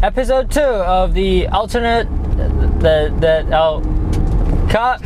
Episode 2 of the alternate cut.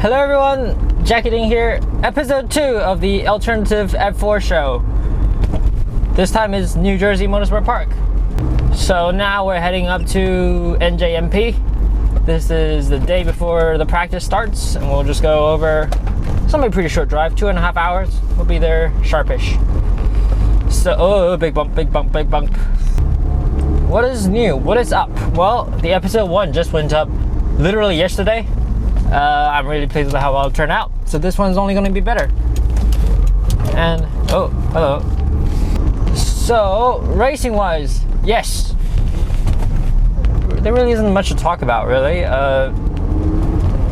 Hello everyone, Jacketing here. Episode 2 of the alternative F4 show. This time is New Jersey Motorsport Park. So now we're heading up to NJMP. This is the day before the practice starts, and we'll just go over. It's gonna be a pretty short drive, 2.5 hours. We'll be there sharpish. So, oh, big bump, big bump, big bump. What is new? What is up? Well, the episode 1 just went up literally yesterday. I'm really pleased with how well it turned out. So this one's only gonna be better. And, oh, hello. So, racing wise, yes. There really isn't much to talk about, really.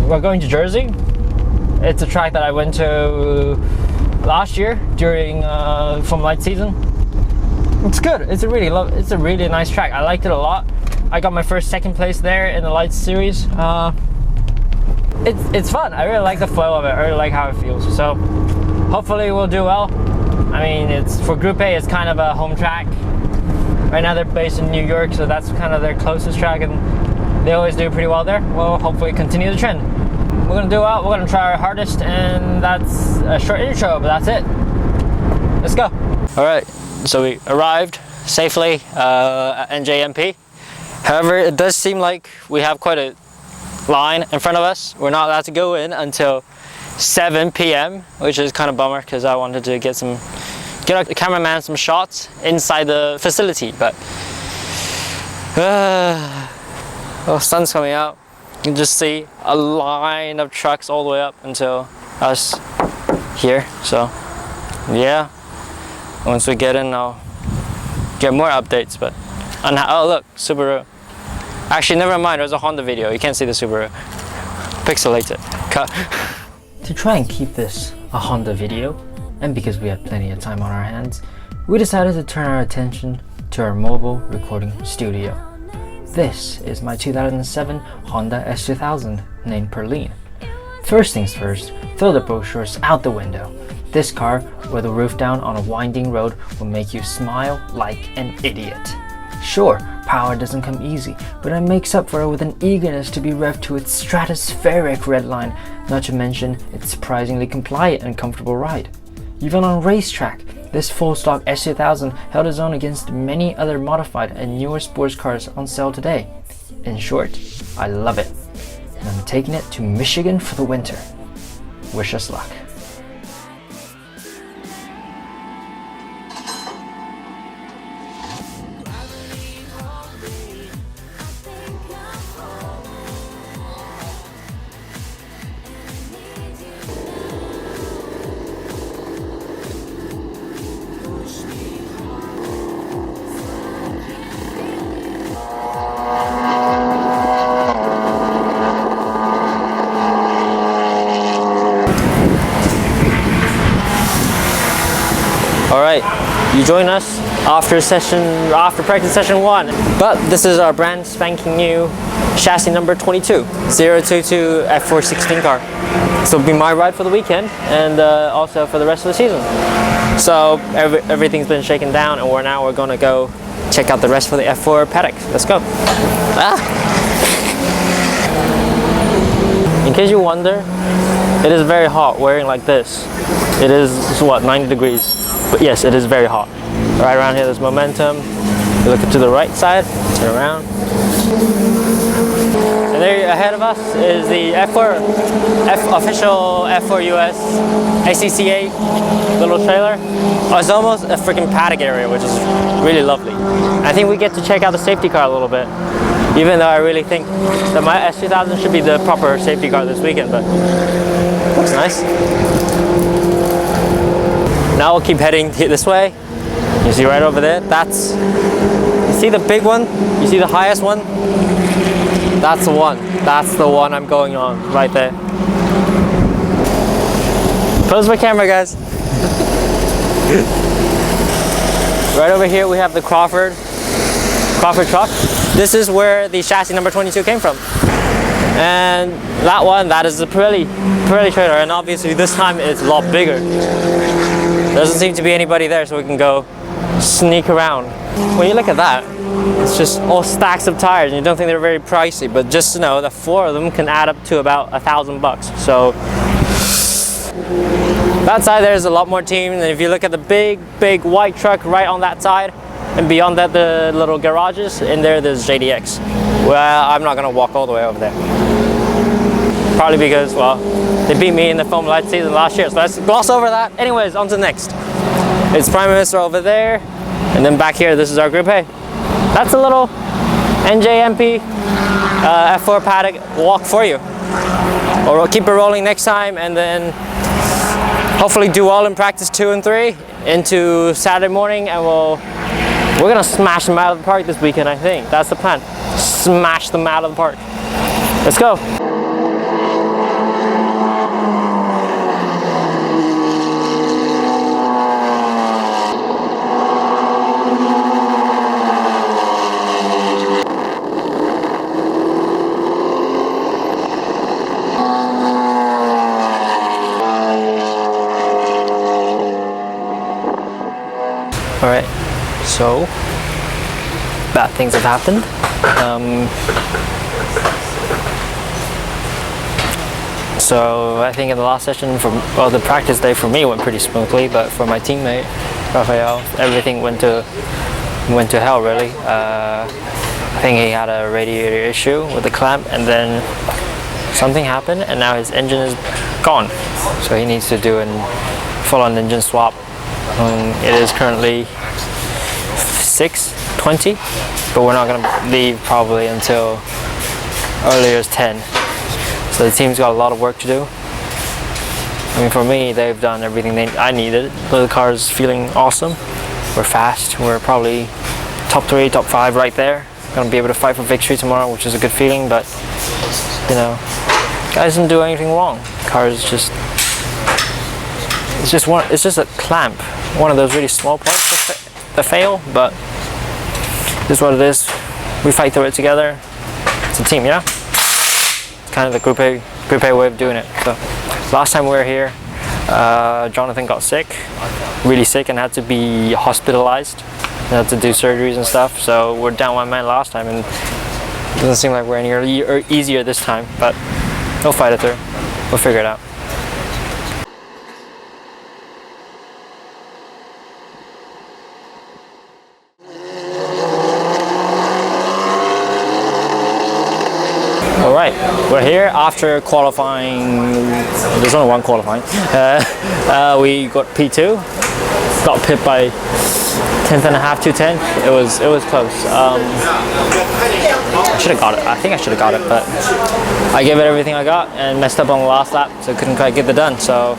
We're going to Jersey. It's a track that I went to last year during Formula Light season. It's good. It's a really nice track. I liked it a lot. I got my first second place there in the Lights series. It's fun. I really like the flow of it. I really like how it feels. So hopefully we'll do well. I mean, it's for Group A. It's kind of a home track. Right now they're based in New York, so that's kind of their closest track, and they always do pretty well there. We'll hopefully continue the trend. We're gonna do well. We're gonna try our hardest, and that's a short intro, but that's it. Let's go. All right. So we arrived safely at NJMP. However, it does seem like we have quite a line in front of us. We're not allowed to go in until 7 p.m., which is kind of bummer because I wanted to get the cameraman some shots inside the facility, but oh, sun's coming out. You can just see a line of trucks all the way up until us here. So yeah, once we get in, I'll get more updates. But oh look, Subaru. Actually, never mind, there's a Honda video. You can't see the Subaru. Pixelated. Cut. To try and keep this a Honda video, and because we had plenty of time on our hands, we decided to turn our attention to our mobile recording studio. This is my 2007 Honda S2000 named Perline. First things first, throw the brochures out the window. This car with the roof down on a winding road will make you smile like an idiot. Sure, power doesn't come easy, but it makes up for it with an eagerness to be revved to its stratospheric redline, not to mention its surprisingly compliant and comfortable ride. Even on a racetrack, this full stock S2000 held its own against many other modified and newer sports cars on sale today. In short, I love it, and I'm taking it to Michigan for the winter. Wish us luck. Alright, you join us after practice session 1. But this is our brand spanking new chassis number 22, 022 F416 car. So it'll be my ride for the weekend and also for the rest of the season. So everything's been shaken down, and we're gonna go check out the rest for the F4 Paddock. Let's go. In case you wonder, it is very hot wearing like this. It is what, 90 degrees. But yes, it is very hot. Right around here, there's momentum. You look to the right side, turn around. And there ahead of us is the official F4 US ACCA little trailer. Oh, it's almost a freaking paddock area, which is really lovely. I think we get to check out the safety car a little bit, even though I really think that my S2000 should be the proper safety car this weekend, but looks nice. Now we'll keep heading this way. You see right over there, you see the big one? You see the highest one? That's the one. That's the one I'm going on, right there. Pose my camera, guys. Right over here we have the Crawford truck. This is where the chassis number 22 came from. And that is the Pirelli trailer, and obviously this time it's a lot bigger. Doesn't seem to be anybody there, so we can go sneak around. when you look at that, it's just all stacks of tires and you don't think they're very pricey, but just to know that 4 of them can add up to about $1,000. So that side there's a lot more team, and if you look at the big white truck right on that side, and beyond that the little garages, in there's JDX. Well, I'm not gonna walk all the way over there. Probably because, well, they beat me in the Formula Light season last year, so let's gloss over that. Anyways, on to the next. It's Prime Minister over there, and then back here, this is our Group A. That's a little NJMP F4 Paddock Walk for you. Or we'll keep it rolling next time, and then hopefully do well in practice 2 and 3 into Saturday morning, and we're gonna smash them out of the park this weekend, I think. That's the plan. Smash them out of the park. Let's go. Alright, so bad things have happened. So I think in the last session, the practice day for me went pretty smoothly, but for my teammate Raphael, everything went to hell really. I think he had a radiator issue with the clamp, and then something happened, and now his engine is gone. So he needs to do a full-on engine swap. It is currently 6:20, but we're not going to leave probably until earlier as 10. So the team's got a lot of work to do. I mean, for me, they've done everything I needed. The car's feeling awesome. We're fast. We're probably top 3, top 5 right there. Going to be able to fight for victory tomorrow, which is a good feeling. But you know, guys didn't do anything wrong. The car is just. It's just a clamp, one of those really small parts that fail, but this is what it is. We fight through it together. It's a team, yeah? It's kind of the Group A way of doing it. So last time we were here, Jonathan got sick, really sick, and had to be hospitalized. And had to do surgeries and stuff, so we're down 1 man last time, and it doesn't seem like we're any easier this time, but we'll fight it through. We'll figure it out. Alright, we're here after qualifying. There's only one qualifying. We got P2, got pipped by 10th and a half, 210. It was close. I should have got it. I think I should have got it, but I gave it everything I got and messed up on the last lap, so couldn't quite get it done. So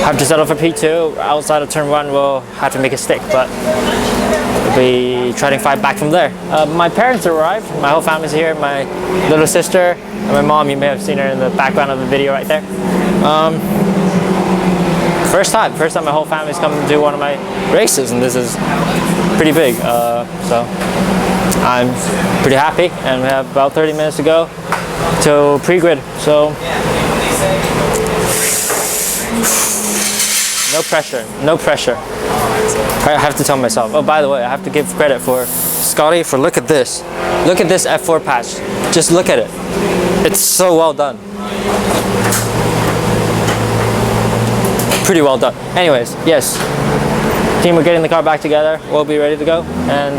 have to settle for P2. Outside of turn 1, we'll have to make a stick, but we'll be trying to fight back from there. My parents arrived. My whole family's here. My little sister and my mom. You may have seen her in the background of the video right there. First time my whole family's come to do one of my races, and this is pretty big. So I'm pretty happy, and we have about 30 minutes to go till pre-grid. So no pressure, no pressure. I have to tell myself. Oh, by the way, I have to give credit for Scotty for look at this F4 patch. Just look at it. It's so well done. Pretty well done. Anyways, yes. Team, we're getting the car back together. We'll be ready to go, and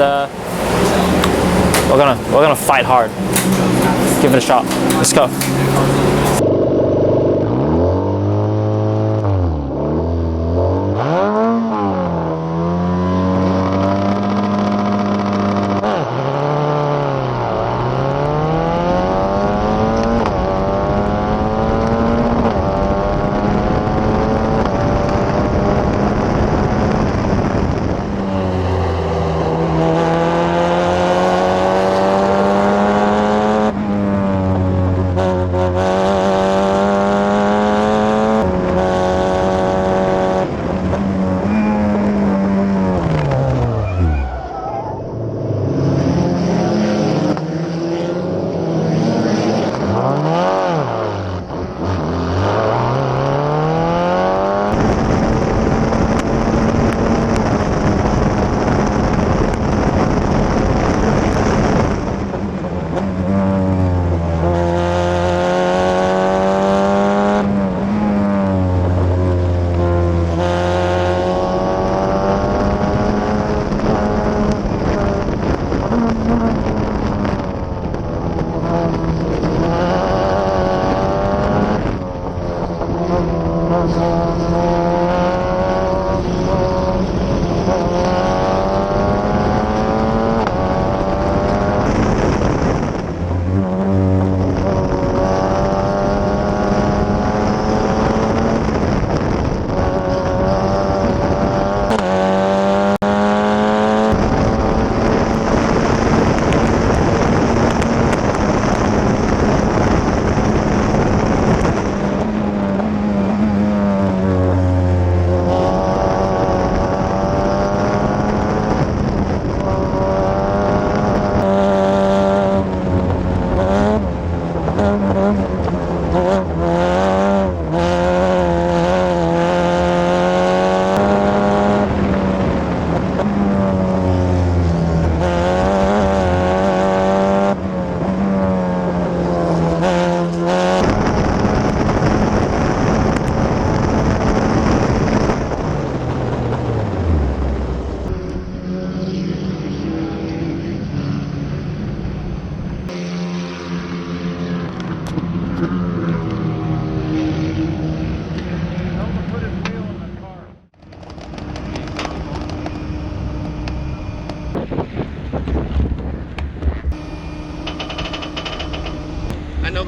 we're gonna fight hard. Give it a shot. Let's go.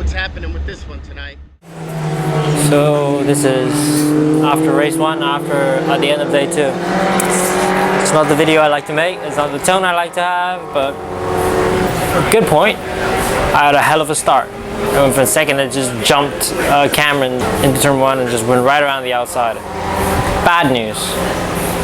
what's happening with this one tonight. So this is after race 1, at the end of day 2. It's not the video I like to make, it's not the tone I like to have, but good point. I had a hell of a start. I went for a second, I just jumped Cameron into turn 1 and just went right around the outside. Bad news.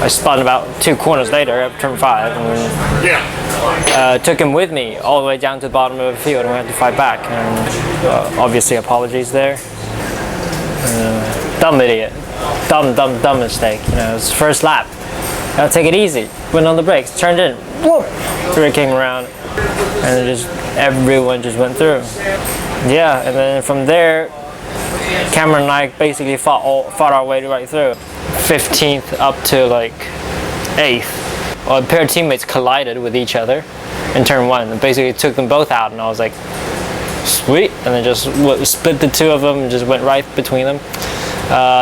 I spun about 2 corners later up turn 5 and took him with me all the way down to the bottom of the field and we had to fight back. And obviously apologies there. Dumb idiot. Dumb mistake. You know, it's first lap. Gotta take it easy. Went on the brakes, turned in, whoop! Three came around, and everyone just went through. Yeah, and then from there, Cameron and I basically fought our way right through. 15th up to like 8th. Well, a pair of teammates collided with each other in turn 1 and basically took them both out, and I was like, sweet, and then just split the 2 of them and just went right between them.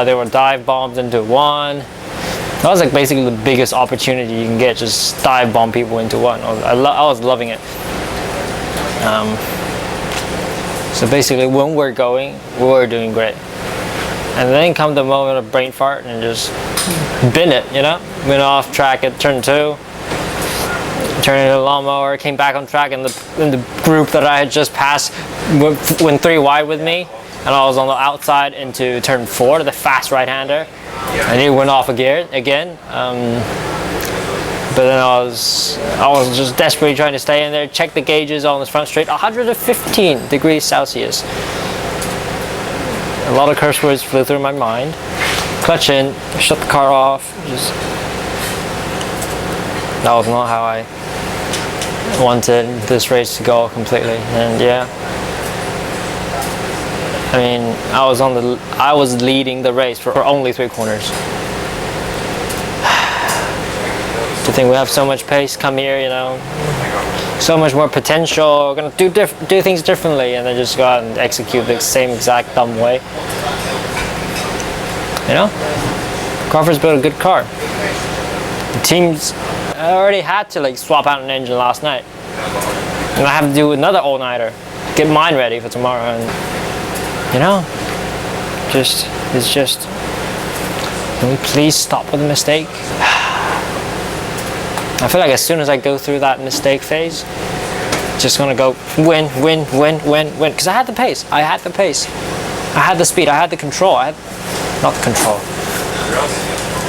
They were dive bombed into 1. That was like basically the biggest opportunity you can get, just dive bomb people into 1. I was loving it. So basically when we're going, we're doing great. And then come the moment of brain fart and just bin it, you know? Went off track at turn 2. Turned into a lawnmower, came back on track, and the group that I had just passed went 3 wide with me, and I was on the outside into turn 4, the fast right-hander, and he went off again. But then I was just desperately trying to stay in there. Check the gauges on the front straight, 115 degrees Celsius. A lot of curse words flew through my mind. Clutch in, shut the car off. That was not how I wanted this race to go completely, and yeah. I mean, I was leading the race for only 3 corners. To think we have so much pace, come here, you know, so much more potential, we're gonna do things differently, and then just go out and execute the same exact dumb way. You know, Crawford's built a good car. The teams, I already had to like swap out an engine last night, and I have to do another all-nighter, get mine ready for tomorrow, and you know, it's just, can we please stop with the mistake? I feel like as soon as I go through that mistake phase, just gonna go win, because I had the pace, I had the speed, I had the control, not the control.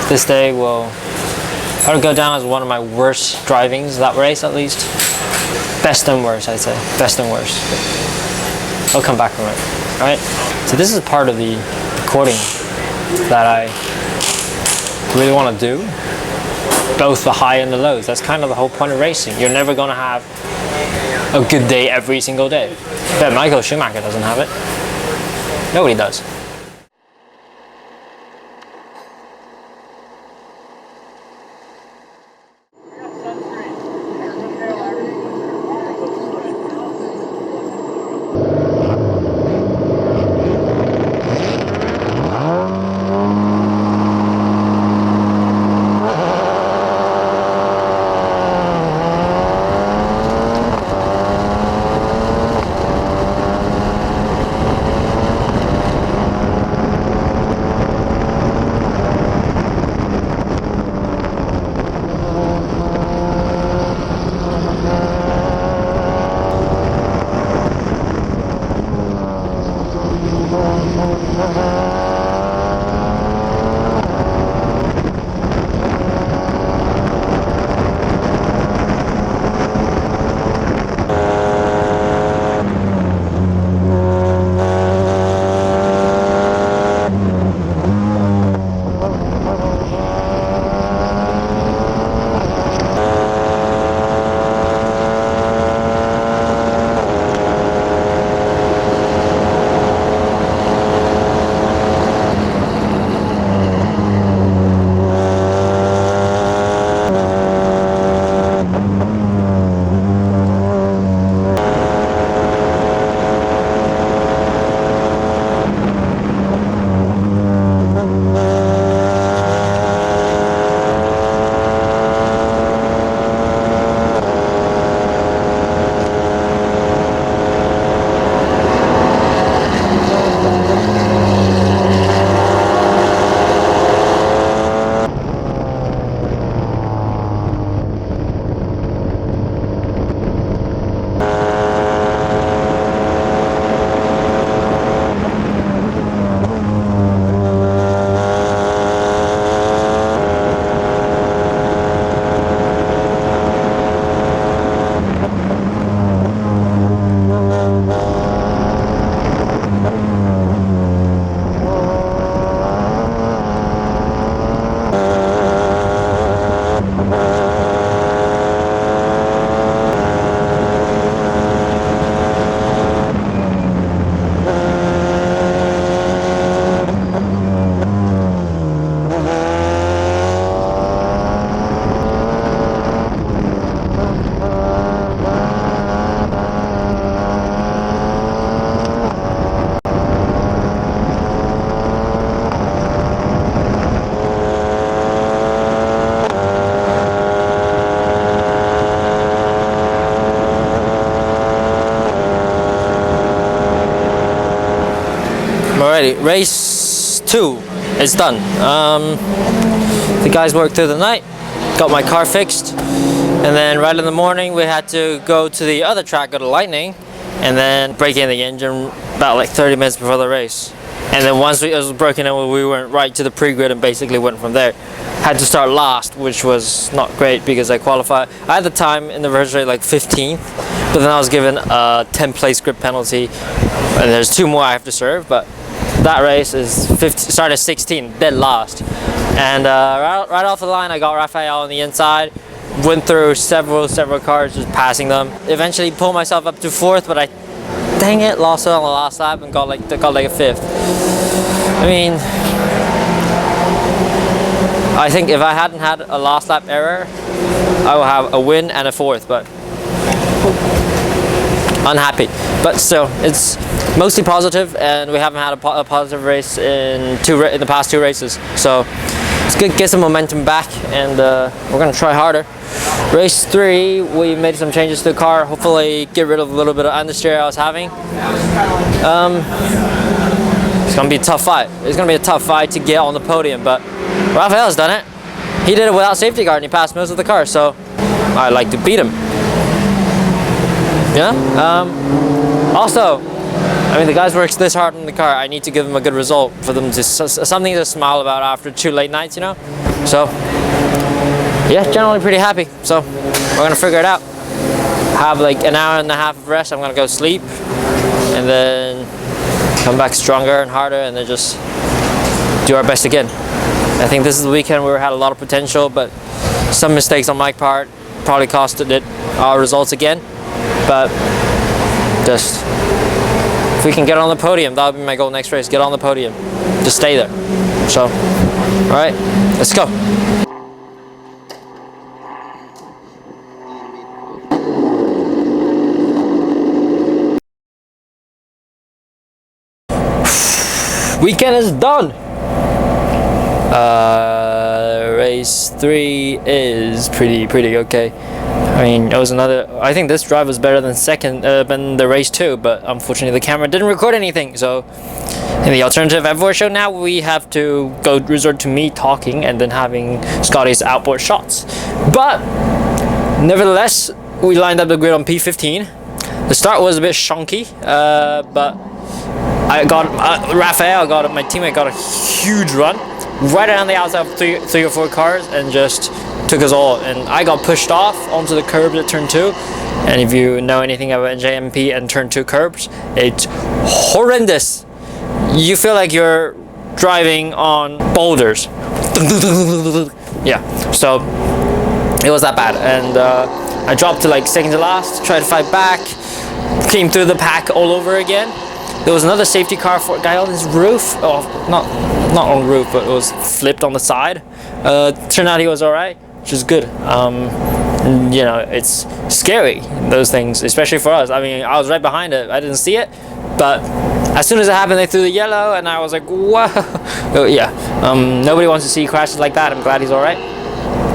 This day will probably go down as one of my worst drivings, that race at least. Best and worst, I'd say, best and worst. I'll come back from it, right? So this is part of the recording that I really want to do. Both the high and the lows. That's kind of the whole point of racing. You're never going to have a good day every single day. But Michael Schumacher doesn't have it. Nobody does. Alrighty, race 2 is done. The guys worked through the night, got my car fixed, and then right in the morning we had to go to the other track, go to Lightning, and then break in the engine about like 30 minutes before the race. And then once it was broken in, we went right to the pre-grid and basically went from there. Had to start last, which was not great because I qualified. I had the time in the first race like 15th, but then I was given a 10-place grid penalty, and there's 2 more I have to serve. But that race is started 16, dead last. And right off the line, I got Raphael on the inside. Went through several cars, just passing them. Eventually pulled myself up to 4th, but dang it, lost it on the last lap and got like a 5th. I mean, I think if I hadn't had a last lap error, I would have a win and a 4th, but unhappy. But still, it's mostly positive, and we haven't had a positive race in the past 2 races. So it's good to get some momentum back, and we're gonna try harder. Race 3, we made some changes to the car. Hopefully get rid of a little bit of understeer I was having. It's gonna be a tough fight. It's gonna be a tough fight to get on the podium, but Raphael's done it. He did it without safety guard and he passed most of the cars, so I'd like to beat him. Yeah. Also, I mean, the guys worked this hard on the car. I need to give them a good result for them to something to smile about after 2 late nights, you know. So yeah, generally pretty happy. So we're gonna figure it out. Have like an hour and a half of rest. I'm gonna go sleep, and then come back stronger and harder, and then just do our best again. I think this is the weekend where we had a lot of potential, but some mistakes on my part probably costed it our results again. But just if we can get on the podium, that'll be my goal next race. Get on the podium, just stay there. So, all right, let's go. Weekend is done. Race 3 is pretty okay. I mean, it was I think this drive was better than the race 2, but unfortunately the camera didn't record anything. So in the alternative F4 show now, we have to resort to me talking and then having Scotty's outboard shots. But nevertheless, we lined up the grid on P15. The start was a bit shonky, but my teammate got a huge run right around the outside of three or 4 cars and just took us all. And I got pushed off onto the curbs at turn 2. And if you know anything about NJMP and turn 2 curbs, it's horrendous. You feel like you're driving on boulders. Yeah, so it was that bad. And I dropped to like second to last, tried to fight back, came through the pack all over again. There was another safety car for a guy on his roof. Oh, not on the roof, but it was flipped on the side. Turned out he was all right, which is good. You know, it's scary, those things, especially for us. I mean, I was right behind it. I didn't see it, but as soon as it happened, they threw the yellow, and I was like, whoa. Yeah, nobody wants to see crashes like that. I'm glad he's all right.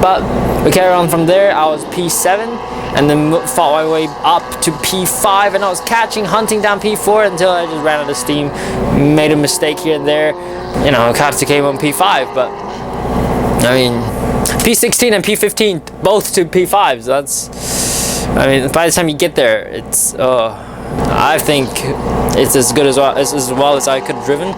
But we carried on from there. I was P7, and then fought my way up to P5, and I was hunting down P4 until I just ran out of steam, made a mistake here and there. You know, Katsu came on P5, but I mean, P16 and P15 both to P5s. I mean, by the time you get there, it's I think it's as good as well as I could have driven.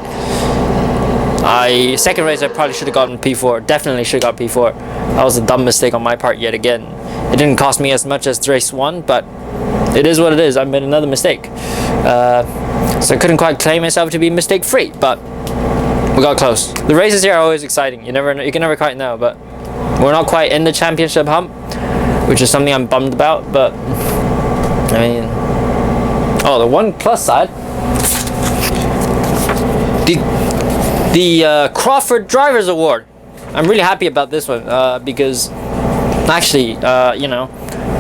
Second race I probably should have gotten P4. Definitely should have got P4. That was a dumb mistake on my part yet again. It didn't cost me as much as race 1, but it is what it is. I made another mistake. So I couldn't quite claim myself to be mistake free, but we got close. The races here are always exciting. You can never quite know, but we're not quite in the championship hump, which is something I'm bummed about. But I mean, the one plus side, the Crawford Drivers Award. I'm really happy about this one because actually, you know,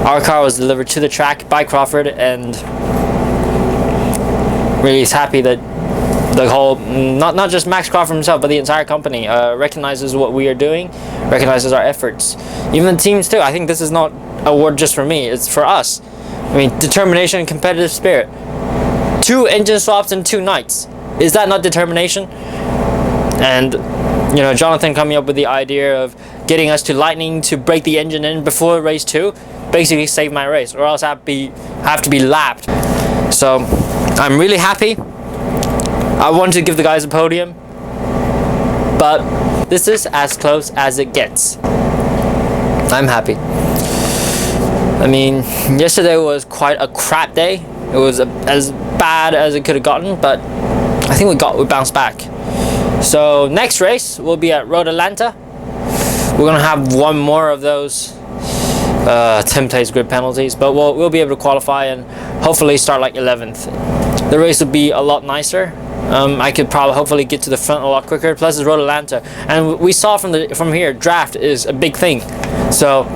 our car was delivered to the track by Crawford, and really is happy that the whole, not just Max Crawford himself, but the entire company recognizes what we are doing, recognizes our efforts. Even the teams too. I think this is not an award just for me, it's for us. I mean, determination and competitive spirit. 2 engine swaps in 2 nights. Is that not determination? And you know, Jonathan coming up with the idea of getting us to lightning to break the engine in before race 2 basically saved my race, or else I'd have to be lapped. So I'm really happy. I wanted to give the guys a podium, but this is as close as it gets. I'm happy. I mean, yesterday was quite a crap day. It was as bad as it could have gotten, but I think we bounced back. So next race will be at Road Atlanta. We're gonna have one more of those 10 place grid penalties, but we'll be able to qualify and hopefully start like 11th. The race will be a lot nicer. I could probably hopefully get to the front a lot quicker. Plus it's Road Atlanta, and we saw from here draft is a big thing. So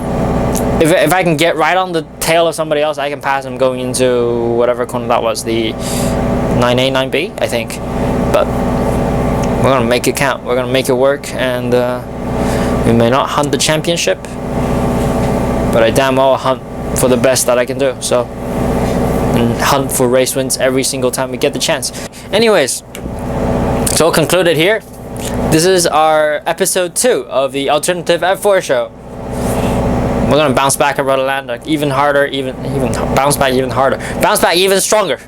if I can get right on the tail of somebody else, I can pass them going into whatever corner that was, the 9A, 9B, I think. But we're gonna make it count. We're gonna make it work, and we may not hunt the championship, but I damn well hunt for the best that I can do. So, and hunt for race wins every single time we get the chance. Anyways, so we'll conclude it here. This is our episode 2 of the Alternative F4 show. We're gonna bounce back at Road Atlanta even harder, even bounce back even harder, bounce back even stronger.